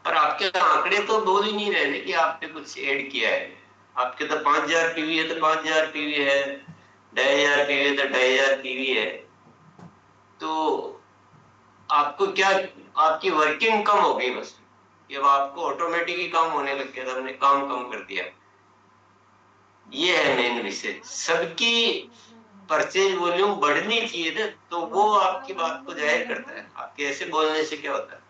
पर आपके आंकड़े तो बोल ही नहीं रहे कि आपने कुछ ऐड किया है। आपके तो 5,000 पीवी है तो 5,000 पीवी है, 2,500 पीवी है तो 2,500 पीवी है। तो आपको क्या, आपकी वर्किंग कम हो गई बस, ये आपको ऑटोमेटिक ही काम होने लग गया था, हमने काम कम कर दिया। ये है मेन विषय। सबकी परचेज वॉल्यूम बढ़नी चाहिए ना, तो वो आपकी बात को जाहिर करता है। आपके ऐसे बोलने से क्या होता है,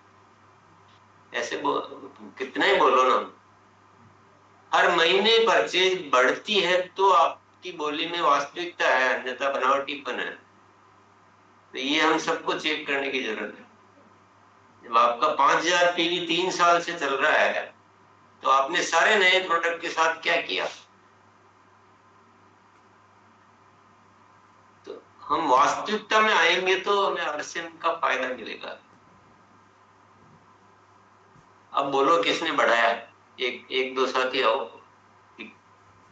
ऐसे कितना ही बोलो ना, हर महीने परचेज बढ़ती है तो आपकी बोली में वास्तविकता है, अन्यथा बनावटीपन है। तो ये हम सबको चेक करने की जरूरत है। जब आपका 5,000 पीवी 3 साल से चल रहा है, तो आपने सारे नए प्रोडक्ट के साथ क्या किया? तो हम वास्तविकता में आएंगे तो हमें आरसीएम का फायदा मिलेगा। अब बोलो किसने बढ़ाया? एक एक दो साथी आओ,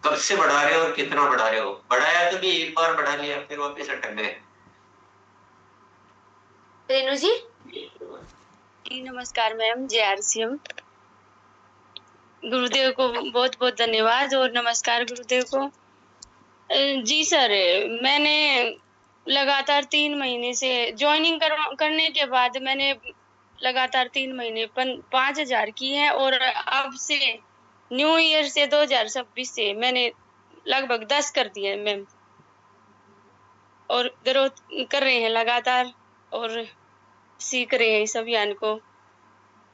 कब से बढ़ा रहे हो और कितना बढ़ा रहे हो? बढ़ाया तो भी एक बार बढ़ा लिया, फिर वापस अटक गए। रेणु जी नमस्कार मैम, जय आरसीएम। गुरुदेव को बहुत बहुत धन्यवाद और नमस्कार गुरुदेव को। जी सर, मैंने लगातार 3 महीने से ज्वाइनिंग करने के बाद मैंने लगातार 3 महीने 5,000 की है, और अब से न्यू ईयर से 2026 से मैंने लगभग 10 कर दिए मैम, और ग्रोथ कर रहे हैं लगातार और सीख रहे हैं इस अभियान को।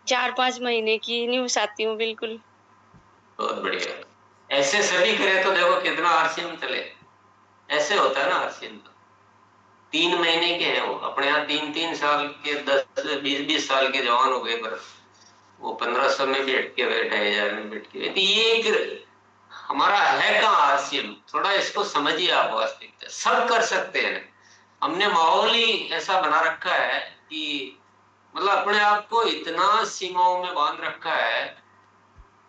4-5 महीने की न्यूज आती हूँ बिल्कुल। बहुत बढ़िया। ऐसे सभी करे तो देखो कितना आरसीएम चले। ऐसे होता है ना आरसीएम तो। 3 महीने के हैं वो, अपने यहाँ 3-3 साल के, 10-20 साल के जवान हो गए, पर वो 1,500 में भी अटके हुए, 2,500 में भी अटके हुए। तो ये एक हमारा है कहाँ आरसीएम, थोड़ा इसको समझिए आप। वास्तविकता सब कर सकते हैं, हमने माहौल ही ऐसा बना रखा है कि मतलब अपने आप को इतना सीमाओं में बांध रखा है।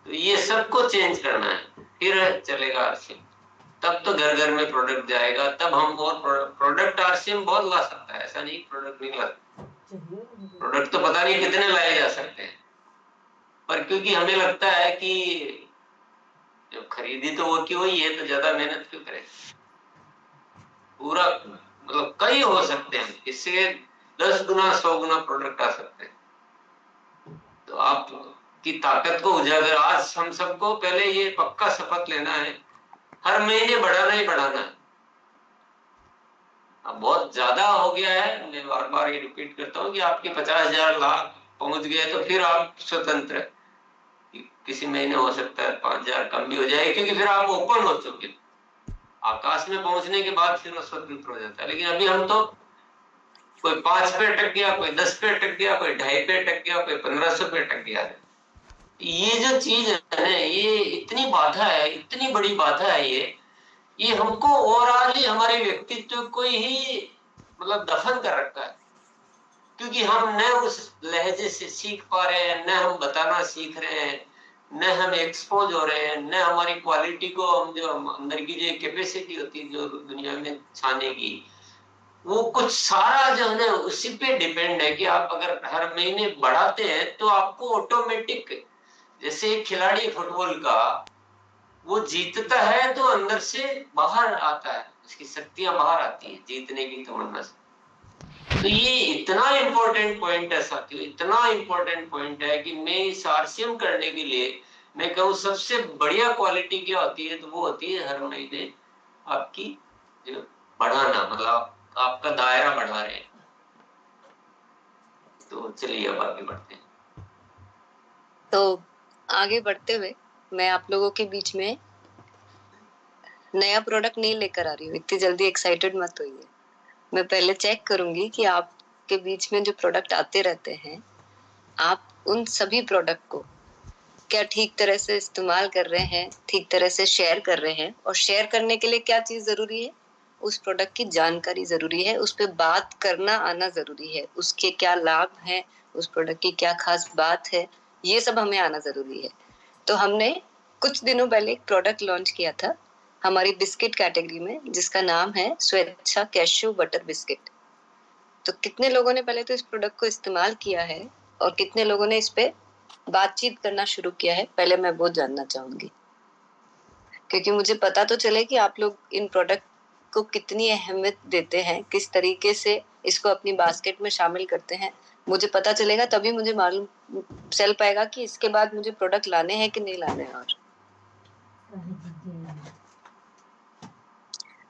तो ये सबको चेंज करना है, फिर चलेगा आरसीएम। तब तो घर घर में प्रोडक्ट जाएगा, तब हम और प्रोडक्ट आरसीएम बहुत ला सकता है, ऐसा नहीं प्रोडक्ट नहीं ला। प्रोडक्ट तो पता नहीं कितने लाए जा सकते हैं, पर क्योंकि हमें लगता है कि जब खरीदी तो वो क्यों ही है, तो ज्यादा मेहनत क्यों करें। पूरा मतलब कई हो सकते हैं, इससे 10 गुना 100 गुना प्रोडक्ट आ सकते हैं। तो आप की ताकत को उजागर, आज हम सबको पहले ये पक्का शपथ लेना है, हर महीने बढ़ाना ही बढ़ाना है। अब बहुत ज्यादा हो गया है, मैं बार बार ये रिपीट करता हूँ कि आपके 50,000 लाख पहुंच गए तो फिर आप स्वतंत्र है। किसी महीने हो सकता है 5,000 कम भी हो जाए, क्योंकि फिर आप ओपन हो चुके। आकाश में पहुंचने के बाद फिर वो स्वतंत्र हो जाता है। लेकिन अभी हम तो, कोई 5 पे अटक गया, कोई 10 पे अटक गया, कोई 2.5 पे अटक गया, कोई 1,500 पे अटक गया। ये जो चीज है ना, ये इतनी बाधा है, इतनी बड़ी बाधा है ये हमको ओवरऑल ही हमारे व्यक्तित्व को ही मतलब दफन कर रखा है। क्योंकि हम न उस लहजे से सीख पा रहे हैं, न हम बताना सीख रहे हैं, न हम एक्सपोज हो रहे हैं, न हमारी क्वालिटी को हम, जो अंदर की जो कैपेसिटी होती है जो दुनिया में छाने की, वो कुछ सारा जो है ना उसी पे डिपेंड है। कि आप अगर हर महीने बढ़ाते हैं तो आपको ऑटोमेटिक, जैसे एक खिलाड़ी फुटबॉल का वो जीतता है तो अंदर से बाहर आता है, उसकी शक्तियां बाहर आती है जीतने की तमन्ना से। तो ये इतना इंपॉर्टेंट पॉइंट है साथियों, इतना इंपॉर्टेंट पॉइंट है कि मैं इस आरसीएम करने के लिए मैं कहूँ सबसे बढ़िया क्वालिटी क्या होती है, तो वो होती है हर महीने आपकी जो बढ़ाना, मतलब आपका दायरा बढ़ा रहे हैं। तो चलिए अब आगे बढ़ते हैं। तो आगे बढ़ते हुए मैं आप लोगों के बीच में नया प्रोडक्ट नहीं लेकर आ रही हूँ, इतनी जल्दी एक्साइटेड मत होइए। मैं पहले चेक करूंगी कि आपके बीच में जो प्रोडक्ट आते रहते हैं, आप उन सभी प्रोडक्ट को क्या ठीक तरह से इस्तेमाल कर रहे हैं, ठीक तरह से शेयर कर रहे हैं। और शेयर करने के लिए क्या चीज जरूरी है? उस प्रोडक्ट की जानकारी जरूरी है, उस पर बात करना आना जरूरी है, उसके क्या लाभ हैं, उस प्रोडक्ट की क्या खास बात है, ये सब हमें आना जरूरी है। तो हमने कुछ दिनों पहले एक प्रोडक्ट लॉन्च किया था हमारी बिस्किट कैटेगरी में, जिसका नाम है स्वेच्छा कैश्यू बटर बिस्किट। तो कितने लोगों ने पहले तो इस प्रोडक्ट को इस्तेमाल किया है और कितने लोगों ने इस पे बातचीत करना शुरू किया है, पहले मैं वो जानना चाहूंगी, क्योंकि मुझे पता तो चले कि आप लोग इन प्रोडक्ट को कितनी अहमियत देते हैं, किस तरीके से इसको अपनी बास्केट में शामिल करते हैं। मुझे पता चलेगा तभी मुझे मालूम चल पाएगा कि इसके बाद मुझे प्रोडक्ट लाने हैं कि नहीं लाने हैं। और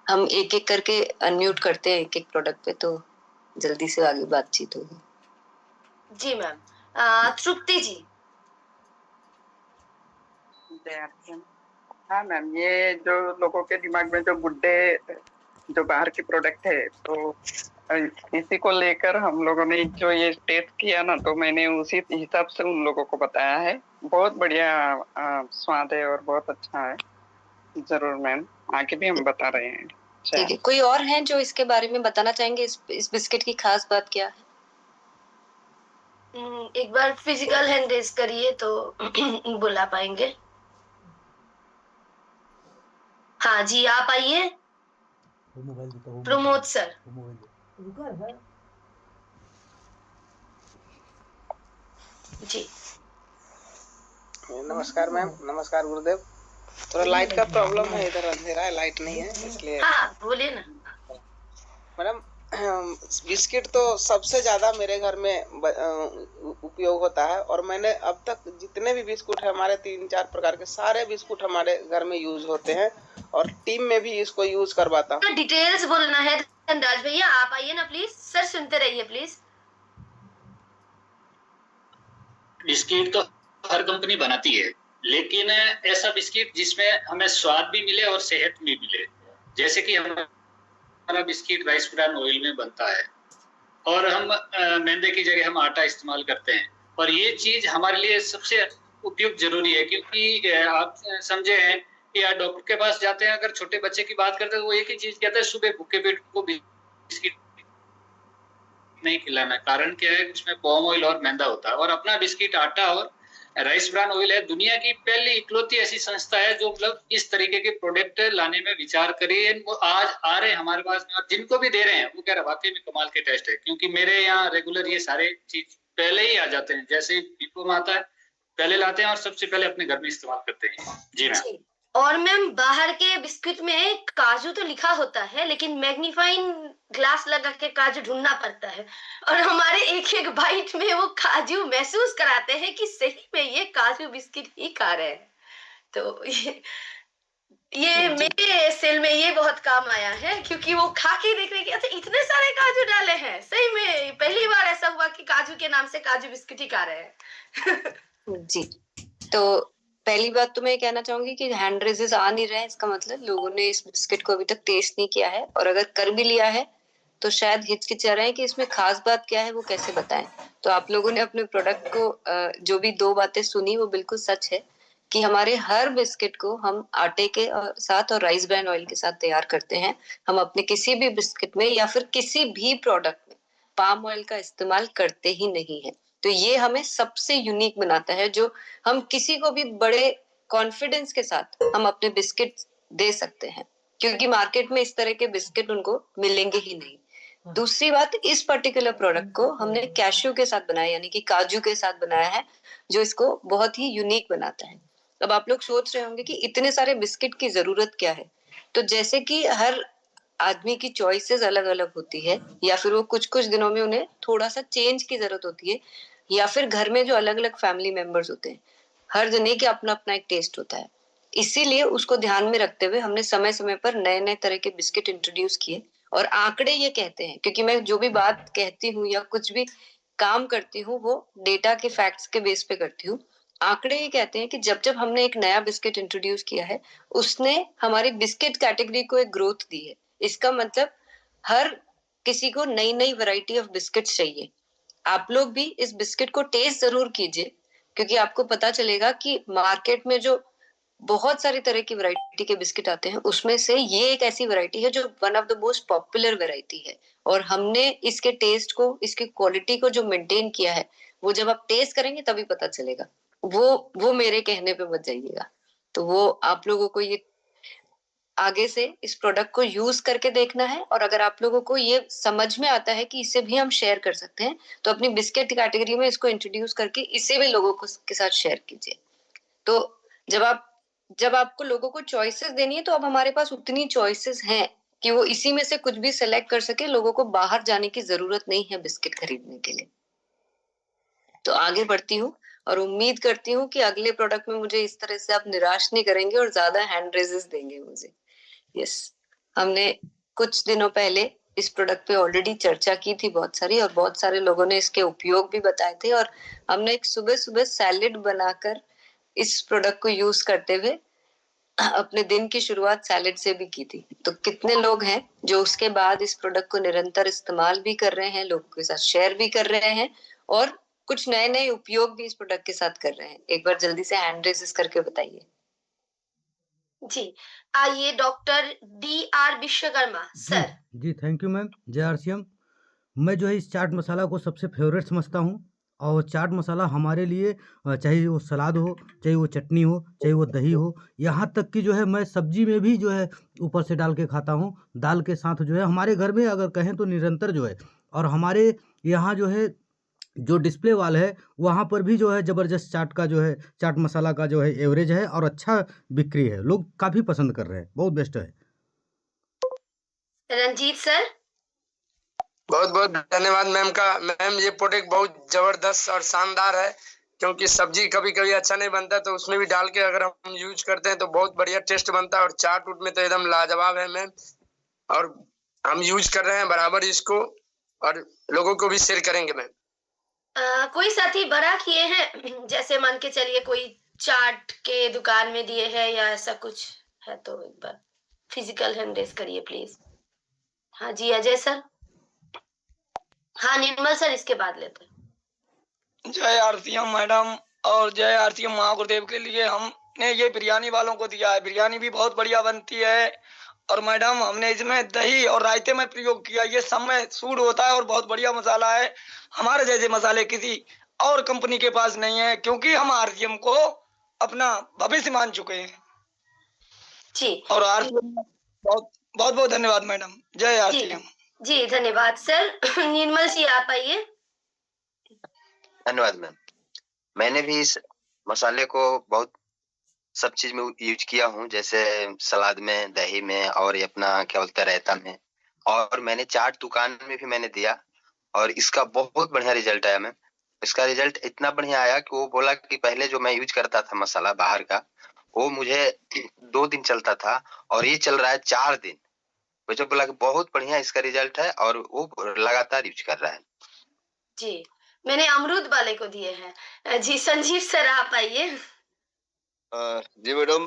हम एक एक करके अनम्यूट करते हैं एक एक प्रोडक्ट पे, तो जल्दी से आगे बातचीत होगी। जी मैम। तृप्ति जी। हाँ मैम, ये जो लोगों के दिमाग में जो गुड्डे जो बाहर की प्रोडक्ट है, तो इसी को लेकर हम लोगों ने जो ये टेस्ट किया ना, तो मैंने उसी हिसाब से उन लोगों को बताया है। बहुत बढ़िया स्वाद है और बहुत अच्छा है। जरूर मैम, आगे भी हम बता रहे हैं। ठीक है, कोई और है जो इसके बारे में बताना चाहेंगे, इस बिस्किट की खास बात क्या है? एक बार फिजिकल हैंड रेज करिए तो बुला पाएंगे। हाँ जी, आप आइए। प्रमोद सर। जी नमस्कार मैम। नमस्कार गुरुदेव। थोड़ा लाइट का प्रॉब्लम है, इधर अंधेरा है, लाइट नहीं है, इसलिए। हाँ बोलिए ना मैडम, बिस्किट तो सबसे ज्यादा मेरे घर में उपयोग होता है, और मैंने अब तक जितने भी बिस्कुट है, हमारे 3-4 प्रकार के सारे बिस्कुट हमारे घर में यूज होते हैं, और टीम में भी इसको यूज करवाता हूँ। डिटेल्स बोलना है धनराज भैया, आप आइए ना प्लीज। सर सुनते रहिए प्लीज। बिस्किट तो हर कंपनी बनाती है, लेकिन ऐसा बिस्किट जिसमें हमें स्वाद भी मिले और सेहत भी मिले। जैसे कि हमारा बिस्किट राइस ब्रान ऑयल में बनता है, और हम मैदे की जगह हम आटा इस्तेमाल करते हैं, और ये चीज हमारे लिए सबसे उपयुक्त जरूरी है। क्योंकि आप समझे हैं कि यार डॉक्टर के पास जाते हैं, अगर छोटे बच्चे की बात करते हैं तो वो एक ही चीज कहता है, सुबह भूखे पेट को बिस्किट नहीं खिलाना। कारण क्या है, उसमें पॉम ऑयल और मैदा होता है, और अपना बिस्किट आटा और राइस ब्रान ऑयल है। दुनिया की पहली इकलौती ऐसी संस्था है जो मतलब इस तरीके के प्रोडक्ट लाने में विचार करी है। वो आज आ रहे हैं हमारे पास में, और जिनको भी दे रहे हैं वो कह रहे वाकई में कमाल के टेस्ट है। क्योंकि मेरे यहाँ रेगुलर ये सारे चीज पहले ही आ जाते हैं, जैसे ही पीपो में आता है पहले लाते हैं और सबसे पहले अपने घर में इस्तेमाल करते हैं। जी मैम। और मैम, बाहर के बिस्किट में काजू तो लिखा होता है, लेकिन मैग्नीफाइंग ग्लास लगा के काजू ढूंढना पड़ता है, और हमारे एक एक बाइट में वो काजू महसूस कराते हैं कि सही में ये काजू बिस्किट ही खा रहे हैं। तो ये मेरे सेल में ये बहुत काम आया है, क्योंकि वो खा के देख रहे कि अच्छा इतने सारे काजू डाले हैं। सही में पहली बार ऐसा हुआ कि काजू के नाम से काजू बिस्किट ही खा रहे हैं। जी, तो पहली बात तो मैं कहना चाहूंगी कि हैंड रेजेस आ नहीं रहे हैं, इसका मतलब लोगों ने इस बिस्किट को अभी तक टेस्ट नहीं किया है, और अगर कर भी लिया है तो शायद हिचकिचा रहे हैं कि इसमें खास बात क्या है, वो कैसे बताएं। तो आप लोगों ने अपने प्रोडक्ट को जो भी 2 बातें सुनी वो बिल्कुल सच है कि हमारे हर बिस्किट को हम आटे के साथ और राइस ब्रान ऑयल के साथ तैयार करते हैं। हम अपने किसी भी बिस्किट में या फिर किसी भी प्रोडक्ट में पाम ऑयल का इस्तेमाल करते ही नहीं है। तो ये हमें सबसे यूनिक बनाता है, जो हम किसी को भी बड़े कॉन्फिडेंस के साथ हम अपने बिस्किट दे सकते हैं, क्योंकि मार्केट में इस तरह के बिस्किट उनको मिलेंगे ही नहीं। दूसरी बात, इस पर्टिकुलर प्रोडक्ट को हमने कैश्यू के साथ बनाया, यानी कि काजू के साथ बनाया है, जो इसको बहुत ही यूनिक बनाता है। अब आप लोग सोच रहे होंगे कि इतने सारे बिस्किट की जरूरत क्या है। तो जैसे कि हर आदमी की चॉइसेस अलग अलग होती है, या फिर वो कुछ कुछ दिनों में उन्हें थोड़ा सा चेंज की जरूरत होती है, या फिर घर में जो अलग अलग फैमिली मेंबर्स होते हैं, हर जने के अपना अपना एक टेस्ट होता है। इसीलिए उसको ध्यान में रखते हुए हमने समय समय पर नए नए तरह के बिस्किट इंट्रोड्यूस किए। और आंकड़े ये कहते हैं, क्योंकि मैं जो भी बात कहती हूँ या कुछ भी काम करती हूँ वो डेटा के फैक्ट्स के बेस पे करती हूँ। आंकड़े ये कहते हैं कि जब जब हमने एक नया बिस्किट इंट्रोड्यूस किया है, उसने हमारी बिस्किट कैटेगरी को एक ग्रोथ दी है। इसका मतलब हर किसी को नई नई वैरायटी ऑफ बिस्किट्स चाहिए। आप लोग भी इस बिस्किट को टेस्ट जरूर कीजिए, क्योंकि आपको पता चलेगा कि मार्केट में जो बहुत सारी तरह की वैरायटी के बिस्किट आते हैं, उसमें से ये एक ऐसी वैरायटी है जो one of the most popular variety है। और हमने इसके टेस्ट को, इसकी क्वालिटी को जो मेंटेन किया है, वो जब आप टेस्ट करेंगे तभी पता चलेगा। वो मेरे कहने पे मत जाइएगा। तो वो आप लोगों को ये आगे से इस प्रोडक्ट को यूज करके देखना है, और अगर आप लोगों को ये समझ में आता है कि इसे भी हम शेयर कर सकते हैं, तो अपनी बिस्किट कैटेगरी में इसको इंट्रोड्यूस करके इसे भी लोगों को के साथ शेयर कीजिए। तो जब आपको लोगों को चॉइसेस देनी है, तो अब हमारे पास उतनी चॉइसेस हैं कि वो इसी में से कुछ भी सेलेक्ट कर सके। लोगों को बाहर जाने की जरूरत नहीं है बिस्किट खरीदने के लिए। तो आगे बढ़ती हूँ और उम्मीद करती हूँ कि अगले प्रोडक्ट में मुझे इस तरह से आप निराश नहीं करेंगे और ज्यादा हैंड रेजेस देंगे मुझे। यस, हमने कुछ दिनों पहले इस प्रोडक्ट पे ऑलरेडी चर्चा की थी बहुत सारी, और बहुत सारे लोगों ने इसके उपयोग भी बताए थे, और हमने एक सुबह सुबह सैलेड बनाकर इस प्रोडक्ट को यूज करते हुए अपने दिन की शुरुआत सैलेड से भी की थी। तो कितने लोग हैं जो उसके बाद इस प्रोडक्ट को निरंतर इस्तेमाल भी कर रहे हैं, लोगों के साथ शेयर भी कर रहे हैं, और कुछ नए नए उपयोग भी इस प्रोडक्ट के साथ कर रहे हैं? एक बार जल्दी से हैंड रेजेस करके बताइए। जी, आइए डॉक्टर DR विश्वकर्मा सर। जी थैंक यू मैम। जय RCM। मैं जो है इस चाट मसाला को सबसे फेवरेट समझता हूँ, और चाट मसाला हमारे लिए चाहे वो सलाद हो, चाहे वो चटनी हो, चाहे वो दही हो, यहाँ तक कि जो है मैं सब्जी में भी जो है ऊपर से डाल के खाता हूँ। दाल के साथ जो है हमारे घर में अगर कहें तो निरंतर जो है, और हमारे यहाँ जो है जो डिस्प्ले वाल है वहाँ पर भी जो है ज़बरदस्त चाट का जो है चाट मसाला का जो है एवरेज है, और अच्छा बिक्री है, लोग काफ़ी पसंद कर रहे हैं, बहुत बेस्ट है। रंजीत सर। बहुत बहुत धन्यवाद मैम का। मैम ये प्रोडक्ट बहुत जबरदस्त और शानदार है, क्योंकि सब्जी कभी कभी अच्छा नहीं बनता तो उसमें भी डाल के अगर हम यूज करते हैं तो बहुत बढ़िया टेस्ट बनता है, और चाट उट में तो एकदम लाजवाब है मैम, और हम यूज कर रहे हैं बराबर इसको, और लोगों को भी शेयर करेंगे मैम। कोई साथी बड़ा किए हैं, जैसे मान के चलिए कोई चाट के दुकान में दिए हैं या ऐसा कुछ है, तो एक बार फिजिकल हैंड रेज करिए प्लीज। हाँ जी अजय सर। हाँ निर्मल सर, इसके बाद लेते हैं। जय RCM मैडम और जय RCM महागुरुदेव के लिए हमने ये बिरयानी वालों को दिया है। बिरयानी भी बहुत बढ़िया बनती है, और मैडम हमने इसमें दही और रायते में प्रयोग किया। ये सब में सूट होता है और बहुत बढ़िया मसाला है। हमारे जैसे मसाले किसी और कंपनी के पास नहीं है, क्योंकि हम RCM को अपना भविष्य मान चुके हैं जी। और RCM बहुत बहुत बहुत धन्यवाद मैडम। जय RCM। जी धन्यवाद सर। निर्मल जी आप आइए। धन्यवाद मैम। मैंने भी इस मसाले को बहुत सब चीज में यूज किया हूँ, जैसे सलाद में, दही में, और ये अपना क्या बोलते हैं रायता में, और मैंने चाट दुकान में भी मैंने दिया, और इसका बहुत बढ़िया रिजल्ट आया मैम। इसका रिजल्ट इतना बढ़िया आया कि वो बोला कि पहले जो मैं यूज करता था मसाला बाहर का, वो मुझे 2 दिन चलता था, और ये चल रहा है 4 दिन। मुझे बोला कि बहुत बढ़िया इसका रिजल्ट है, और वो लगातार यूज कर रहा है। जी मैंने अमरूद वाले को दिए हैं। जी संजीव सर आप आइए। जी मैडम,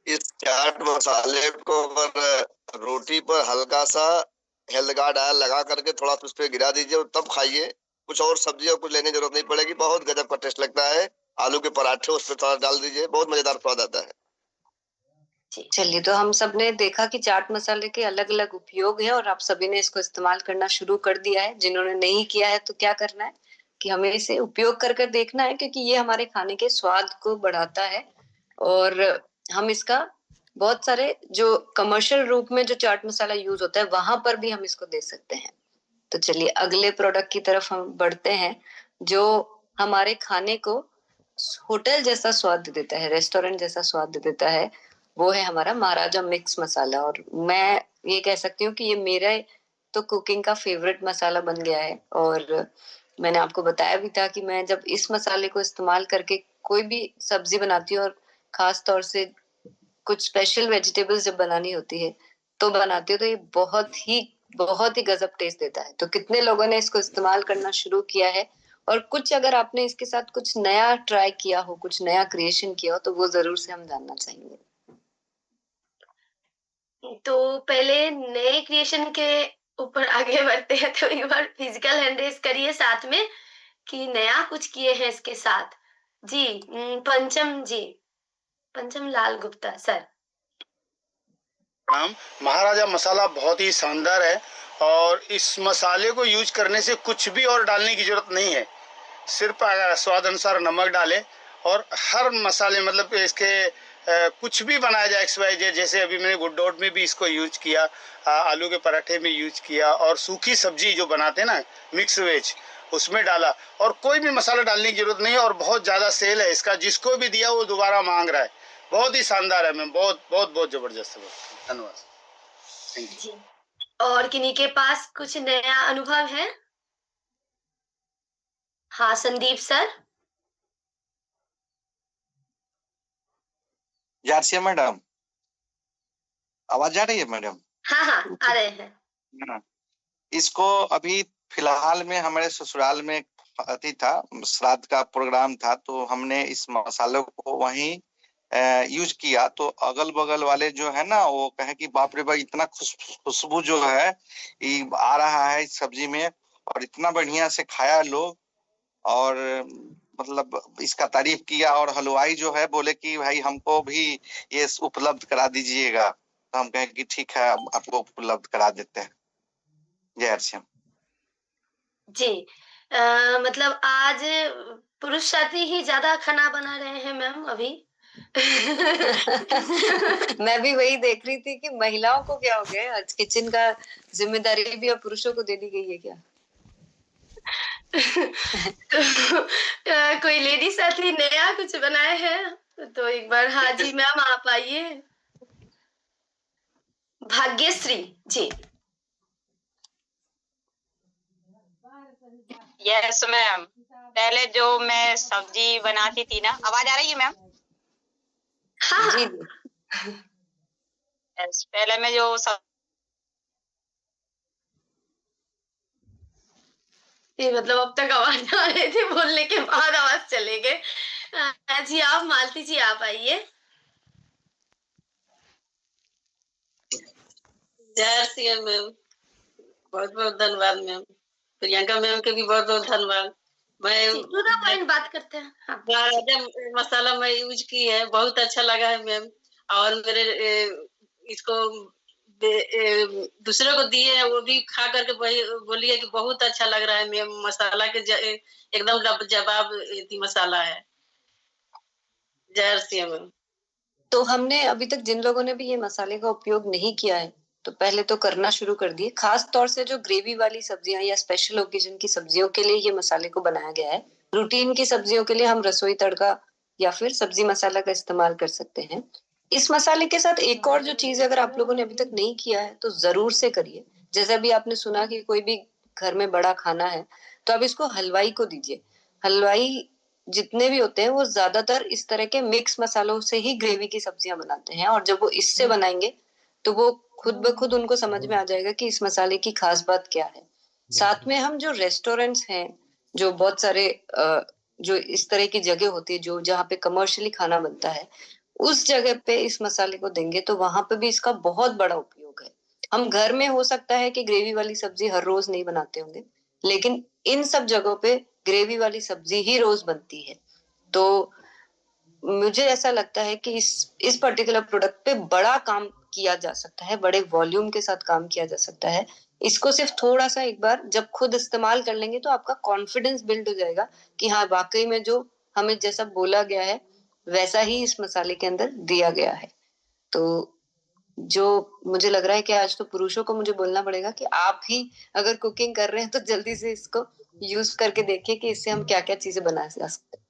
इस चाट मसाले को पर रोटी पर हल्का सा हेल्थ गार्ड ऑयल लगा करके थोड़ा उस पर गिरा दीजिए और तब खाइए। कुछ और सब्जी और कुछ लेने की जरूरत नहीं पड़ेगी, बहुत गजब का टेस्ट लगता है। आलू के पराठे उस पर थोड़ा डाल दीजिए, बहुत मजेदार स्वाद आता है। चलिए, तो हम सब ने देखा कि चाट मसाले के अलग अलग उपयोग हैं, और आप सभी ने इसको इस्तेमाल करना शुरू कर दिया है। जिन्होंने नहीं किया है तो क्या करना है कि हमें इसे उपयोग कर कर देखना है, क्योंकि ये हमारे खाने के स्वाद को बढ़ाता है, और हम इसका बहुत सारे जो कमर्शियल रूप में जो चाट मसाला यूज होता है वहां पर भी हम इसको दे सकते हैं। तो चलिए अगले प्रोडक्ट की तरफ हम बढ़ते हैं, जो हमारे खाने को होटल जैसा स्वाद देता है, रेस्टोरेंट जैसा स्वाद देता है। वो है हमारा महाराजा मिक्स मसाला, और मैं ये कह सकती हूँ कि ये मेरा तो कुकिंग का फेवरेट मसाला बन गया है। और मैंने आपको बताया भी था कि मैं जब इस मसाले को इस्तेमाल करके कोई भी सब्जी बनाती हूँ, और खास तौर से कुछ स्पेशल वेजिटेबल्स जब बनानी होती है तो बनाती हूँ, तो ये बहुत ही गजब टेस्ट देता है। तो कितने लोगों ने इसको इस्तेमाल करना शुरू किया है, और कुछ अगर आपने इसके साथ कुछ नया ट्राई किया हो, कुछ नया क्रिएशन किया हो, तो वो जरूर से हम जानना चाहेंगे। तो पहले नए क्रिएशन के ऊपर आगे बढ़ते हैं, तो एक बार फिजिकल हैंड रेज करिए साथ में कि नया कुछ किए हैं इसके साथ। जी पंचम लाल गुप्ता सर। महाराजा मसाला बहुत ही शानदार है, और इस मसाले को यूज करने से कुछ भी और डालने की जरूरत नहीं है। सिर्फ स्वाद अनुसार नमक डालें और हर मसाले मतलब इसके कुछ भी बनाया जाए XYZ, जैसे अभी मैंने गुडडॉट में भी इसको यूज किया, आलू के पराठे में यूज किया, और सूखी सब्जी जो बनाते हैं ना मिक्स वेज उसमें डाला, और कोई भी मसाला डालने की जरूरत नहीं है, और बहुत ज़्यादा सेल है इसका, जिसको भी दिया वो दोबारा मांग रहा है। बहुत ही शानदार है मैम, बहुत बहुत बहुत जबरदस्त है। धन्यवाद। जी, और किन्हीं के पास कुछ नया अनुभव है? हाँ संदीप सर। जारसिया मैडम, आवाज आ रही है मैडम? हाँ हाँ आ रहे हैं। हाँ। इसको अभी फिलहाल में हमारे ससुराल में अति था, श्राद्ध का प्रोग्राम था, तो हमने इस मसालों को वहीं यूज किया। तो अगल बगल वाले जो है ना वो कहे कि बाप रे भाई इतना खुशबू जो है ये आ रहा है इस सब्जी में, और इतना बढ़िया से खाया लोग, और मतलब इसका तारीफ किया। और हलवाई जो है बोले कि भाई हमको भी ये उपलब्ध करा दीजिएगा, तो हम कहें कि ठीक है आपको उपलब्ध करा देते हैं। जय हरसिम जी। मतलब आज पुरुष साथी ही ज्यादा खाना बना रहे हैं मैम अभी। मैं भी वही देख रही थी कि महिलाओं को क्या हो गया, आज किचन का जिम्मेदारी भी अब पुरुषों को दे दी गई है क्या? तो कोई लेडी साथी नया कुछ बनाए हैं तो एक बार। हाँ जी मैम आप आइए। भाग्यश्री जी। यस मैम, पहले जो मैं सब्जी बनाती थी ना, आवाज आ रही है मैम? हाँ जी। यस, पहले मैं जो ये मतलब अब तक आवाज आ रही थी, बोलने के बाद आवाज चले गए। जी आप मालती जी आप आइए। जय मैम, बहुत बहुत धन्यवाद मैम। प्रियंका मैम के भी बहुत बहुत धन्यवाद। मैं बात करते हैं। हाँ। मसाला मैं यूज की है, बहुत अच्छा लगा है मैम। और मेरे इसको दूसरे को दिए, वो भी खा करके बोलिए कि बहुत अच्छा लग रहा है मैम, मसाला के एकदम जवाब मसाला है। जय श्री मैम। तो हमने अभी तक जिन लोगों ने भी ये मसाले का उपयोग नहीं किया है तो पहले तो करना शुरू कर दिए। खास तौर से जो ग्रेवी वाली सब्जियां या स्पेशल ओकेजन की सब्जियों के लिए ये मसाले को बनाया गया है। रूटीन की सब्जियों के लिए हम रसोई तड़का या फिर सब्जी मसाला का इस्तेमाल कर सकते हैं। इस मसाले के साथ एक और जो चीज अगर आप लोगों ने अभी तक नहीं किया है तो जरूर से करिए। जैसे अभी आपने सुना कि कोई भी घर में बड़ा खाना है तो आप इसको हलवाई को दीजिए। हलवाई जितने भी होते हैं वो ज्यादातर इस तरह के मिक्स मसालों से ही ग्रेवी की सब्जियां बनाते हैं, और जब वो इससे बनाएंगे तो वो खुद ब खुद उनको समझ में आ जाएगा कि इस मसाले की खास बात क्या है। साथ में हम जो रेस्टोरेंट्स हैं, जो बहुत सारे जो इस तरह की जगह होती है जो जहाँ पे कमर्शियली खाना बनता है, उस जगह पे इस मसाले को देंगे तो वहां पे भी इसका बहुत बड़ा उपयोग है। हम घर में हो सकता है कि ग्रेवी वाली सब्जी हर रोज नहीं बनाते होंगे, लेकिन इन सब जगहों पे ग्रेवी वाली सब्जी ही रोज बनती है। तो मुझे ऐसा लगता है कि इस पर्टिकुलर प्रोडक्ट पे बड़ा काम किया जा सकता है, बड़े वॉल्यूम के साथ काम किया जा सकता है। इसको सिर्फ थोड़ा सा एक बार जब खुद इस्तेमाल कर लेंगे तो आपका कॉन्फिडेंस बिल्ड हो जाएगा कि हाँ वाकई में जो हमें जैसा बोला गया है वैसा ही इस मसाले के अंदर दिया गया है। तो जो मुझे लग रहा है कि आज तो पुरुषों को मुझे बोलना पड़ेगा कि आप ही अगर कुकिंग कर रहे हैं तो जल्दी से इसको यूज करके देखिए कि इससे हम क्या क्या चीजें बना जा सकते हैं।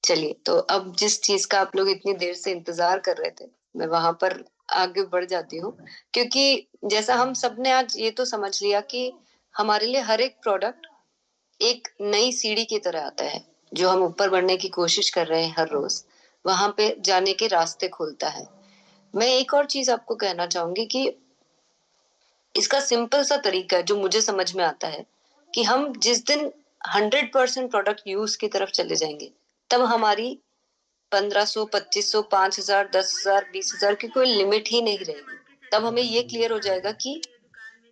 चलिए, तो अब जिस चीज का आप लोग इतनी देर से इंतजार कर रहे थे मैं वहां पर आगे बढ़ जाती हूँ, क्योंकि जैसा हम सबने आज ये तो समझ लिया कि हमारे लिए हर एक प्रोडक्ट एक नई सीढ़ी की तरह आता है जो हम ऊपर बढ़ने की कोशिश कर रहे हैं हर रोज, वहां पे जाने के रास्ते खोलता है। मैं एक और चीज आपको कहना चाहूंगी कि इसका सिंपल सा तरीका है जो मुझे समझ में आता है कि हम जिस दिन 100% प्रोडक्ट यूज की तरफ चले जाएंगे तब हमारी 1500, 2500, 5000, 10,000, 20,000 की कोई लिमिट ही नहीं रहेगी। तब हमें ये क्लियर हो जाएगा कि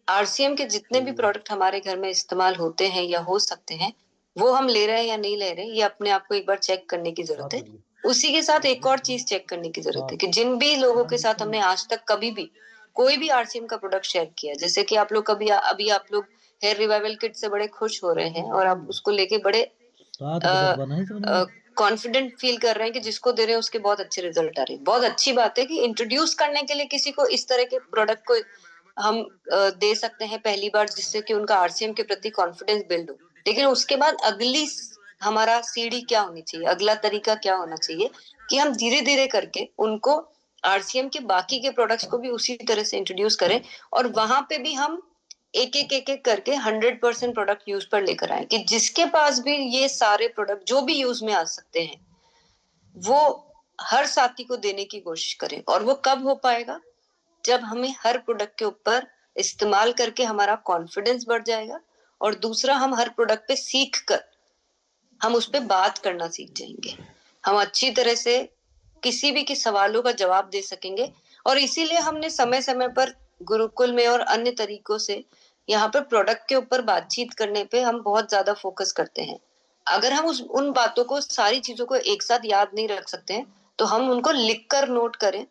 आरसीएम के जितने भी प्रोडक्ट हमारे घर में इस्तेमाल होते हैं या हो सकते हैं वो हम ले रहे हैं या नहीं ले रहे हैं, ये अपने आप को एक बार चेक करने की जरूरत है। उसी के साथ एक और चीज चेक करने की जरूरत है कि जिन भी लोगों के साथ हमने आज तक कभी भी कोई भी आरसीएम का प्रोडक्ट शेयर किया, जैसे कि आप लोग कभी अभी आप लोग हेयर रिवाइवल किट से बड़े खुश हो रहे हैं और आप उसको लेके बड़े कॉन्फिडेंट फील कर रहे हैं कि जिसको दे रहे हैं उसके बहुत अच्छे रिजल्ट आ रहे हैं। बहुत अच्छी बात है कि इंट्रोड्यूस करने के लिए किसी को इस तरह के प्रोडक्ट को हम दे सकते हैं पहली बार, जिससे कि उनका आरसीएम के प्रति कॉन्फिडेंस बिल्ड हो। लेकिन उसके बाद अगली हमारा सीढ़ी क्या होनी चाहिए, अगला तरीका क्या होना चाहिए कि हम धीरे धीरे करके उनको आरसीएम के बाकी के प्रोडक्ट्स को भी उसी तरह से इंट्रोड्यूस करें, और वहां पे भी हम एक एक करके 100% प्रोडक्ट यूज पर लेकर आए, कि जिसके पास भी ये सारे प्रोडक्ट जो भी यूज में आ सकते हैं वो हर साथी को देने की कोशिश करें। और वो कब हो पाएगा? जब हमें हर प्रोडक्ट के ऊपर इस्तेमाल करके हमारा कॉन्फिडेंस बढ़ जाएगा, और दूसरा हम हर प्रोडक्ट पे सीख कर हम उस पे बात करना सीख जाएंगे। हम अच्छी तरह से किसी भी के सवालों का जवाब दे सकेंगे। और इसीलिए हमने समय समय पर गुरुकुल में और अन्य तरीकों से यहाँ पर प्रोडक्ट के ऊपर बातचीत करने पे हम बहुत ज्यादा फोकस करते हैं। अगर हम उन बातों को, सारी चीजों को एक साथ याद नहीं रख सकते हैं तो हम उनको लिख कर नोट करें।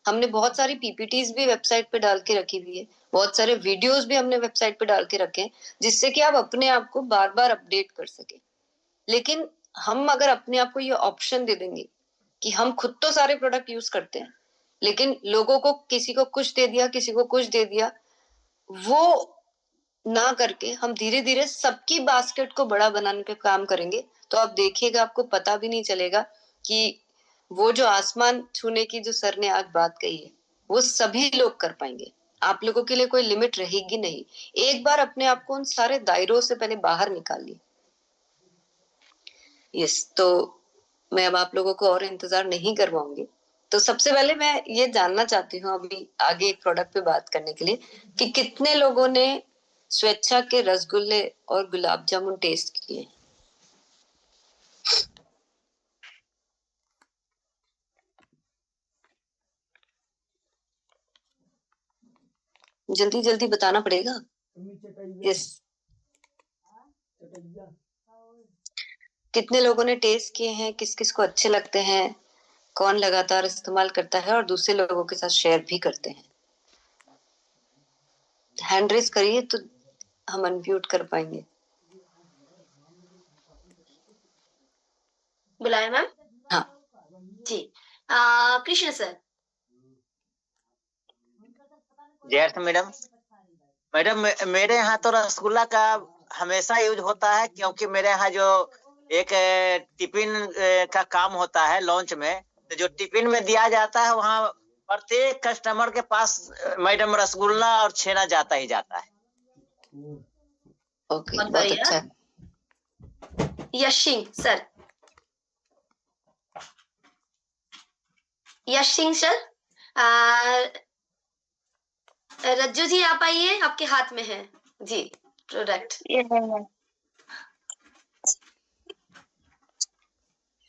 हमने बहुत सारी पीपीटीज भी वेबसाइट पे डाल के रखी हुई है, बहुत सारे वीडियोस भी हमने वेबसाइट पे डाल के रखे हैं, जिससे कि आप अपने आप को बार बार अपडेट कर सके। लेकिन हम अगर अपने आप को ये ऑप्शन दे देंगे कि हम खुद तो सारे प्रोडक्ट यूज करते हैं, लेकिन लोगों को, किसी को कुछ दे दिया, किसी को कुछ दे दिया, वो ना करके हम धीरे धीरे सबकी बास्केट को बड़ा बनाने पे काम करेंगे, तो आप देखिएगा आपको पता भी नहीं चलेगा कि वो जो आसमान छूने की जो सर ने आज बात कही है वो सभी लोग कर पाएंगे। आप लोगों के लिए कोई लिमिट रहेगी नहीं। एक बार अपने आप को उन सारे दायरों से पहले बाहर निकालिए। यस, तो मैं अब आप लोगों को और इंतजार नहीं करवाऊंगी। तो सबसे पहले मैं ये जानना चाहती हूँ अभी आगे एक प्रोडक्ट पे बात करने के लिए, कि कितने लोगों ने स्वेच्छा के रसगुल्ले और गुलाब जामुन टेस्ट किए? जल्दी जल्दी बताना पड़ेगा। यस, कितने लोगों ने टेस्ट किए हैं, किस किस को अच्छे लगते हैं, कौन लगातार इस्तेमाल करता है और दूसरे लोगों के साथ शेयर भी करते हैं? हैंड रेज करिए तो हम अनम्यूट कर पाएंगे। बुलाए मैम? हाँ जी। कृष्ण सर। जय मैडम। मैडम मेरे यहाँ तो रसगुल्ला का हमेशा यूज होता है, क्योंकि मेरे यहाँ जो एक टिफिन का काम होता है लॉन्च में, तो जो टिफिन में दिया जाता है वहाँ प्रत्येक कस्टमर के पास मैडम रसगुल्ला और छेना जाता ही जाता है। ओके, बहुत अच्छा। यश सिंह सर। यश सिंह सर, रज्जू जी आप आइए, आपके हाथ में है जी प्रोडक्ट।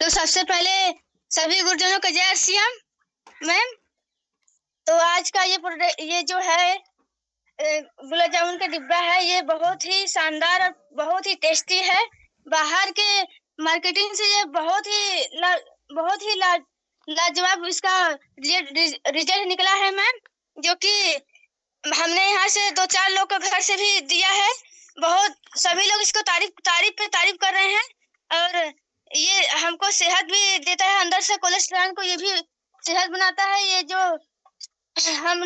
तो सबसे पहले सभी गुरुजनों को जय श्री राम मैम। तो आज का ये प्रोडक्ट, ये जो है गुलाब जामुन का डिब्बा है, ये बहुत ही शानदार और बहुत ही टेस्टी है। बाहर के मार्केटिंग से ये बहुत ही लाजवाब इसका रिजल्ट निकला है मैम, जो कि हमने यहाँ से 2-4 लोग को घर से भी दिया है। बहुत सभी लोग इसको तारीफ कर रहे हैं, और ये हमको सेहत भी देता है, अंदर से कोलेस्ट्रॉल को ये भी सेहत बनाता है। ये जो हम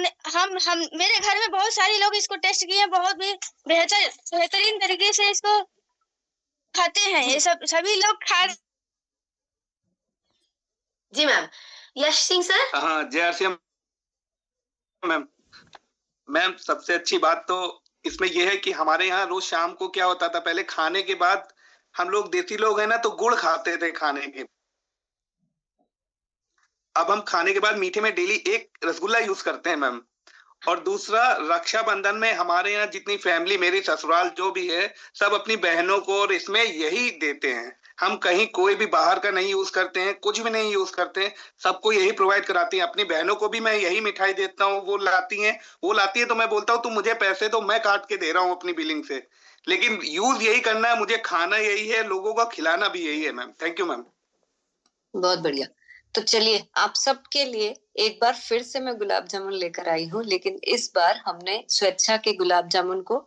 मेरे घर में बहुत सारे लोग इसको टेस्ट किए हैं, बहुत भी बेहतरीन तरीके से इसको खाते हैं। ये सभी लोग खा। जी मैम। यश सिंह सर। हाँ, जय श्री राम मैम। मैम सबसे अच्छी बात तो इसमें यह है कि हमारे यहाँ रोज शाम को क्या होता था, पहले खाने के बाद हम लोग देसी लोग हैं ना, तो गुड़ खाते थे खाने के। अब हम खाने के बाद मीठे में डेली एक रसगुल्ला यूज करते हैं मैम। और दूसरा, रक्षाबंधन में हमारे यहाँ जितनी फैमिली, मेरी ससुराल जो भी है, सब अपनी बहनों को और इसमें यही देते हैं। हम कहीं कोई भी बाहर का नहीं यूज करते हैं, कुछ भी नहीं यूज करते हैं, सबको यही प्रोवाइड कराते हैं। अपनी बहनों को भी मैं यही मिठाई देता हूँ, वो लाती है तो मैं बोलता हूँ तुम मुझे पैसे तो मैं काट के दे रहा हूँ अपनी बिलिंग से, लेकिन यूज यही करना है, मुझे खाना यही है, लोगों का खिलाना भी यही है मैम। Thank you ma'am. बहुत बढ़िया। तो चलिए आप सबके लिए एक बार फिर से मैं गुलाब जामुन लेकर आई हूँ, लेकिन इस बार हमने स्वेच्छा के गुलाब जामुन को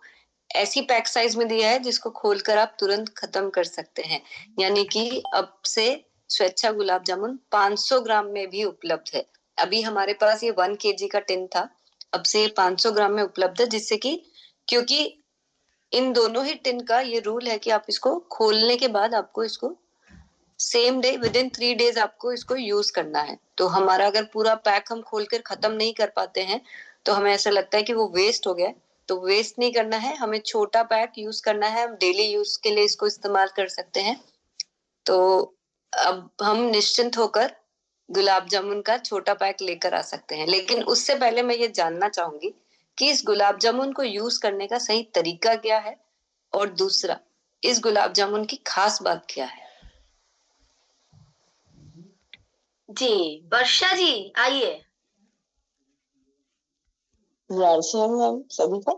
ऐसी पैक साइज में दिया है जिसको खोलकर आप तुरंत खत्म कर सकते हैं। यानी कि अब से स्वेच्छा गुलाब जामुन 500 ग्राम में भी उपलब्ध है। अभी हमारे पास ये 1 kg का टिन था, अब से ये 500 ग्राम में उपलब्ध है, जिससे कि क्योंकि इन दोनों ही टिन का ये रूल है कि आप इसको खोलने के बाद आपको इसको सेम डे विदिन 3 डेज आपको इसको यूज करना है। तो हमारा अगर पूरा पैक हम खोल कर खत्म नहीं कर पाते हैं तो हमें ऐसा लगता है कि वो वेस्ट हो गया, तो वेस्ट नहीं करना है, हमें छोटा पैक यूज करना है, हम डेली यूज के लिए इसको इस्तेमाल कर सकते हैं। तो अब हम निश्चिंत होकर गुलाब जामुन का छोटा पैक लेकर आ सकते हैं। लेकिन उससे पहले मैं ये जानना चाहूंगी कि इस गुलाब जामुन को यूज करने का सही तरीका क्या है, और दूसरा इस गुलाब जामुन की खास बात क्या है। जी वर्षा जी आइए। मैम सभी का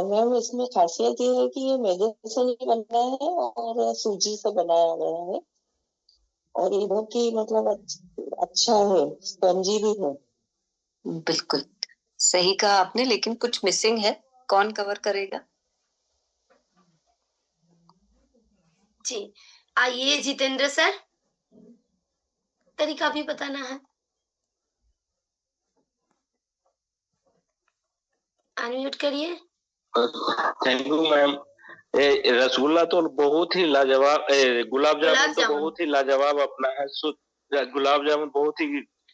मैम इसमें खासियत ये है कि ये मैदे से नहीं बना है और सूजी से बनाया गया है और ये बहुत ही मतलब अच्छा है, स्पंजी भी है। बिल्कुल सही कहा आपने, लेकिन कुछ मिसिंग है, कौन कवर करेगा? जी आइए जितेंद्र सर, तरीका भी बताना है। अनम्यूट करिए। Thank you ma'am. रसगुल्ला तो बहुत ही लाजवाब, गुलाब जामुन तो बहुत ही लाजवाब अपना है। गुलाब जामुन बहुत ही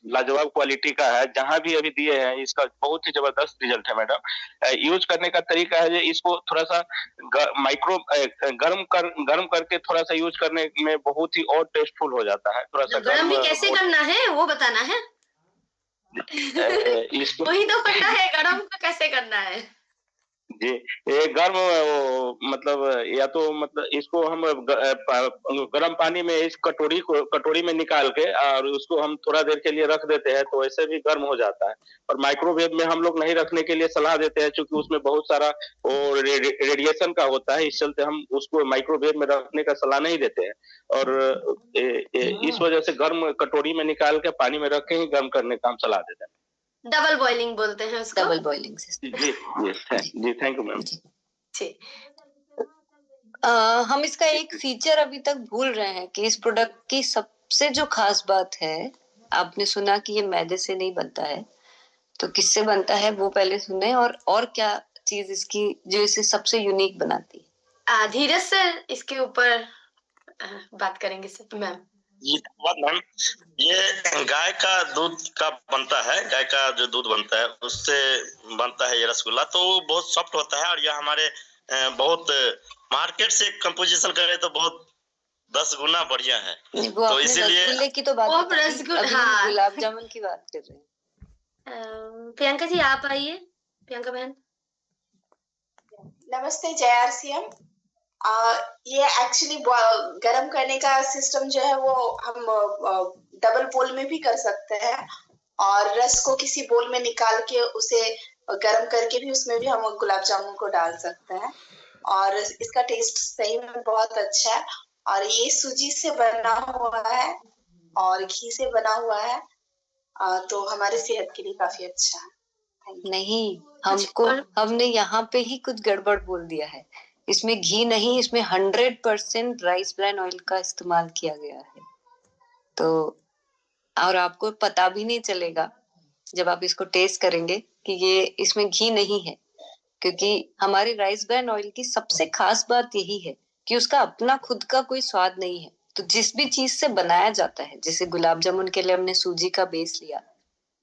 लाजवाब क्वालिटी का है, जहां भी अभी दिए हैं इसका बहुत ही जबरदस्त रिजल्ट है मैडम। यूज करने का तरीका है इसको थोड़ा सा गर्म करके थोड़ा सा यूज करने में बहुत ही और टेस्टफुल हो जाता है। थोड़ा सा गर्म भी कैसे करना है वो बताना है। वही तो पता है, गरम को कैसे करना है। जी ये गर्म मतलब या तो मतलब इसको हम गर्म पानी में इस कटोरी में निकाल के और उसको हम थोड़ा देर के लिए रख देते हैं तो ऐसे भी गर्म हो जाता है। और माइक्रोवेव में हम लोग नहीं रखने के लिए सलाह देते हैं क्योंकि उसमें बहुत सारा रेडिएशन का होता है, इस चलते हम उसको माइक्रोवेव में रखने का सलाह नहीं देते हैं। और इस वजह से गर्म कटोरी में निकाल के पानी में रख के ही गर्म करने का हम सलाह देते हैं। डबल बॉइलिंग बोलते हैं उसको। डबल बॉइलिंग जी थैंक यू मैम। हम इसका एक फीचर अभी तक भूल रहे हैं कि इस प्रोडक्ट की सबसे जो खास बात है, आपने सुना कि ये मैदे से नहीं बनता है, तो किससे बनता है वो पहले सुने, और क्या चीज इसकी जो इसे सबसे यूनिक बनाती है। धीरज सर इसके ऊपर बात करेंगे सर। मैम जी मैम, ये गाय का दूध का बनता है, गाय का जो दूध बनता है उससे बनता है ये रसगुल्ला, तो बहुत सॉफ्ट होता है। और ये हमारे बहुत मार्केट से कंपोजिशन करें तो बहुत 10 गुना बढ़िया है। तो इसीलिए रसगुल्ले की तो बात हाँ गुलाब जामुन की बात कर रहे हैं। प्रियंका जी आप आइए। प्रियंका बहन नमस्ते। जय आरसीएम। ये एक्चुअली गरम करने का सिस्टम जो है वो हम डबल बोल में भी कर सकते हैं और रस को किसी बोल में निकाल के उसे गरम करके भी उसमें भी हम गुलाब जामुन को डाल सकते हैं और इसका टेस्ट सही में बहुत अच्छा है। और ये सूजी से बना हुआ है और घी से बना हुआ है, तो हमारे सेहत के लिए काफी अच्छा है। नहीं, हमने यहाँ पे ही कुछ गड़बड़ बोल दिया है। इसमें घी नहीं, इसमें 100% राइस ब्रान ऑयल का इस्तेमाल किया गया है। तो और आपको पता भी नहीं चलेगा जब आप इसको टेस्ट करेंगे कि ये इसमें घी नहीं है, क्योंकि हमारे राइस ब्रान ऑयल की सबसे खास बात यही है कि उसका अपना खुद का कोई स्वाद नहीं है। तो जिस भी चीज से बनाया जाता है, जैसे गुलाब जामुन के लिए हमने सूजी का बेस लिया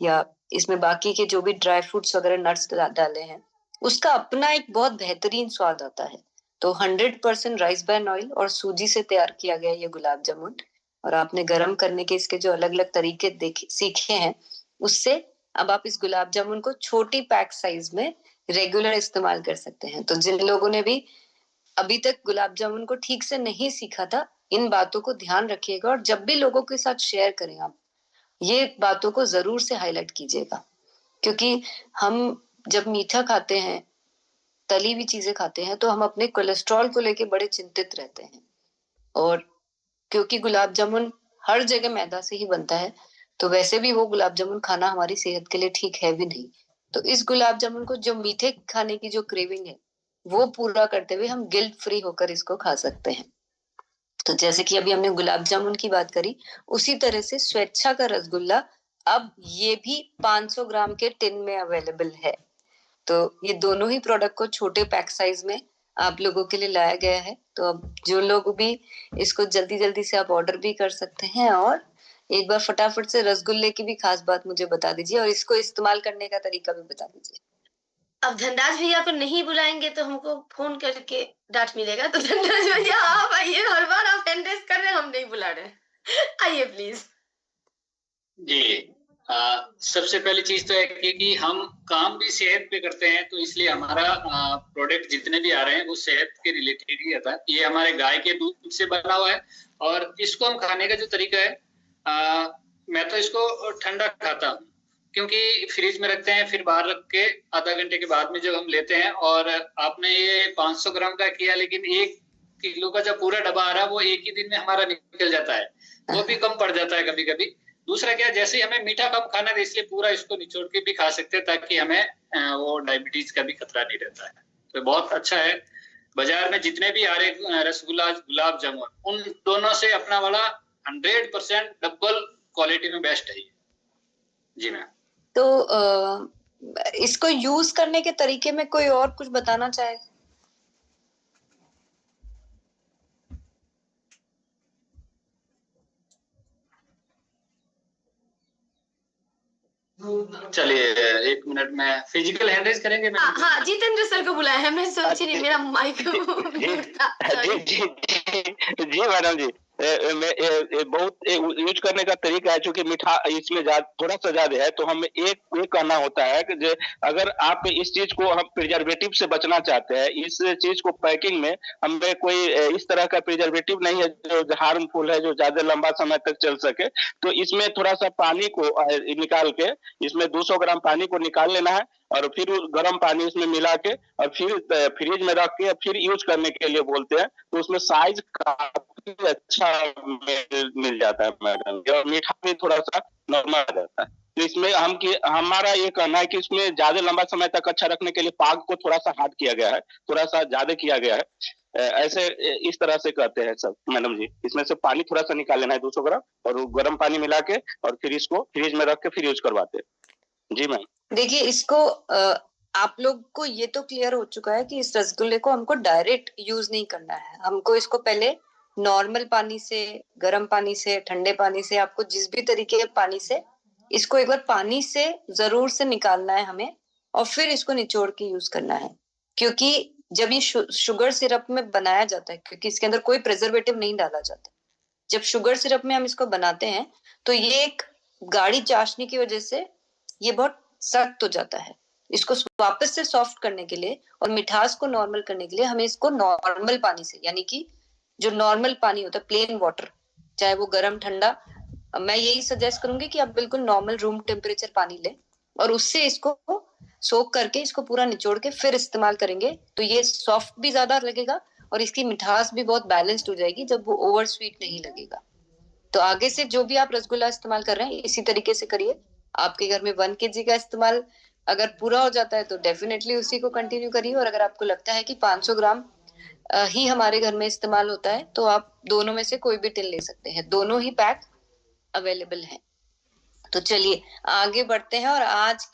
या इसमें बाकी के जो भी ड्राई फ्रूट्स वगैरह नट्स डाले हैं, उसका अपना एक बहुत बेहतरीन स्वाद आता है। तो 100% राइस ब्रान ऑयल और सूजी से तैयार किया गया ये गुलाब जामुन, और आपने गर्म करने के इसके जो अलग अलग तरीके सीखे हैं, उससे अब आप इस गुलाब जामुन को छोटी पैक साइज में रेगुलर इस्तेमाल कर सकते हैं। तो जिन लोगों ने भी अभी तक गुलाब जामुन को ठीक से नहीं सीखा था, इन बातों को ध्यान रखिएगा और जब भी लोगों के साथ शेयर करें आप ये बातों को जरूर से हाईलाइट कीजिएगा। क्योंकि हम जब मीठा खाते हैं, तली हुई चीजें खाते हैं, तो हम अपने कोलेस्ट्रॉल को लेके बड़े चिंतित रहते हैं। और क्योंकि गुलाब जामुन हर जगह मैदा से ही बनता है, तो वैसे भी वो गुलाब जामुन खाना हमारी सेहत के लिए ठीक है भी नहीं। तो इस गुलाब जामुन को जो मीठे खाने की जो क्रेविंग है वो पूरा करते हुए हम गिल्ट फ्री होकर इसको खा सकते हैं। तो जैसे कि अभी हमने गुलाब जामुन की बात करी, उसी तरह से स्वेच्छा का रसगुल्ला अब ये भी 500 ग्राम के टिन में अवेलेबल है। तो ये दोनों ही प्रोडक्ट को छोटे पैक साइज में आप लोगों के लिए लाया गया है। तो अब जो लोग भी इसको जल्दी जल्दी से आप ऑर्डर भी कर सकते हैं। और एक बार फटाफट से रसगुल्ले की भी खास बात मुझे बता दीजिए और इसको इस्तेमाल करने का तरीका भी बता दीजिए। अब धनराज भैया को नहीं बुलाएंगे तो हमको फोन करके डांट मिलेगा। तो धनराज भैया आप आइए, हर बार आप एंड्रेस कर रहे हैं, हम नहीं बुला रहे। आइए प्लीज। जी सबसे पहली चीज तो है कि हम काम भी सेहत पे करते हैं, तो इसलिए हमारा प्रोडक्ट जितने भी आ रहे हैं वो सेहत के रिलेटेड ही आता है। ये हमारे गाय के दूध से बना हुआ है और इसको हम खाने का जो तरीका है, मैं तो इसको ठंडा खाता हूँ, क्योंकि फ्रिज में रखते हैं, फिर बाहर रख के आधा घंटे के बाद में जब हम लेते हैं, और आपने ये 500 ग्राम का किया, लेकिन 1 किलो का जब पूरा डब्बा आ रहा है वो एक ही दिन में हमारा निकल जाता है, वो भी कम पड़ जाता है कभी कभी। दूसरा क्या, जैसे हमें मीठा कम खाना है इसलिए पूरा इसको निचोड़ के भी खा सकते हैं, ताकि हमें वो डायबिटीज का भी खतरा नहीं रहता है। तो बहुत अच्छा है। बाजार में जितने भी आ रहे रसगुल्ला, गुलाब जामुन, उन दोनों से अपना वाला 100% डबल क्वालिटी में बेस्ट है। जी मैम। तो इसको यूज करने के तरीके में कोई और कुछ बताना चाहे? चलिए 1 मिनट में फिजिकल हैंड रेज करेंगे। हाँ, जितेंद्र सर को बुलाया है, मैं सोच नहीं मेरा माइक जी मैडम जी, बहुत यूज करने का तरीका है, क्योंकि मीठा इसमें थोड़ा सा ज्यादा है, तो हमें एक कहना होता है कि अगर आप इस चीज को, हम प्रिजर्वेटिव से बचना चाहते हैं, इस चीज को पैकिंग में हमें कोई इस तरह का प्रिजर्वेटिव नहीं है जो हार्मफुल है, जो ज्यादा लंबा समय तक चल सके, तो इसमें थोड़ा सा पानी को निकाल के, इसमें 200 ग्राम पानी को निकाल लेना है और फिर गर्म पानी इसमें मिला के और फिर फ्रिज में रख के फिर यूज करने के लिए बोलते हैं, तो उसमें साइज काफी अच्छा मिल जाता है मैडम, और मीठा भी थोड़ा सा नॉर्मल आ जाता है। तो इसमें हमारा ये कहना है कि इसमें ज्यादा लंबा समय तक अच्छा रखने के लिए पाग को थोड़ा सा हार्ड किया गया है, थोड़ा सा ज्यादा किया गया है। ऐसे इस तरह से कहते हैं सब मैडम जी। इसमें से पानी थोड़ा सा निकाल लेना है 200 ग्राम और गर्म पानी मिला के और फिर इसको फ्रिज में रख के फिर यूज करवाते हैं। जी मैम। देखिए, इसको आप लोग को ये तो क्लियर हो चुका है कि इस रसगुल्ले को हमको डायरेक्ट यूज नहीं करना है। हमको इसको पहले नॉर्मल पानी से, गर्म पानी से, ठंडे पानी से, आपको जिस भी तरीके के पानी से, इसको एक बार पानी से जरूर से निकालना है हमें, और फिर इसको निचोड़ के यूज करना है। क्योंकि जब ये शुगर सिरप में बनाया जाता है, क्योंकि इसके अंदर कोई प्रिजर्वेटिव नहीं डाला जाता, जब शुगर सिरप में हम इसको बनाते हैं तो ये एक गाढ़ी चाशनी की वजह से ये बहुत सख्त हो जाता है। इसको वापस से सॉफ्ट करने के लिए और मिठास को नॉर्मल करने के लिए हमें इसको नॉर्मल पानी से, यानी कि जो नॉर्मल पानी होता है, प्लेन वाटर, चाहे वो गर्म ठंडा, मैं यही सजेस्ट करूंगी कि आप बिल्कुल नॉर्मल रूम टेम्परेचर पानी लें और उससे इसको सोक करके इसको पूरा निचोड़ के फिर इस्तेमाल करेंगे, तो ये सॉफ्ट भी ज्यादा लगेगा और इसकी मिठास भी बहुत बैलेंस्ड हो जाएगी, जब वो ओवर स्वीट नहीं लगेगा। तो आगे से जो भी आप रसगुल्ला इस्तेमाल कर रहे हैं इसी तरीके से करिए। आपके घर में 1 kg का इस्तेमाल अगर पूरा हो जाता है तो डेफिनेटली उसी को कंटिन्यू करिए, और अगर आपको लगता है कि 500 ग्राम ही हमारे घर में इस्तेमाल होता है तो आप दोनों में से कोई भी टिन ले सकते हैं, दोनों ही पैक अवेलेबल है। तो चलिए आगे बढ़ते हैं और आज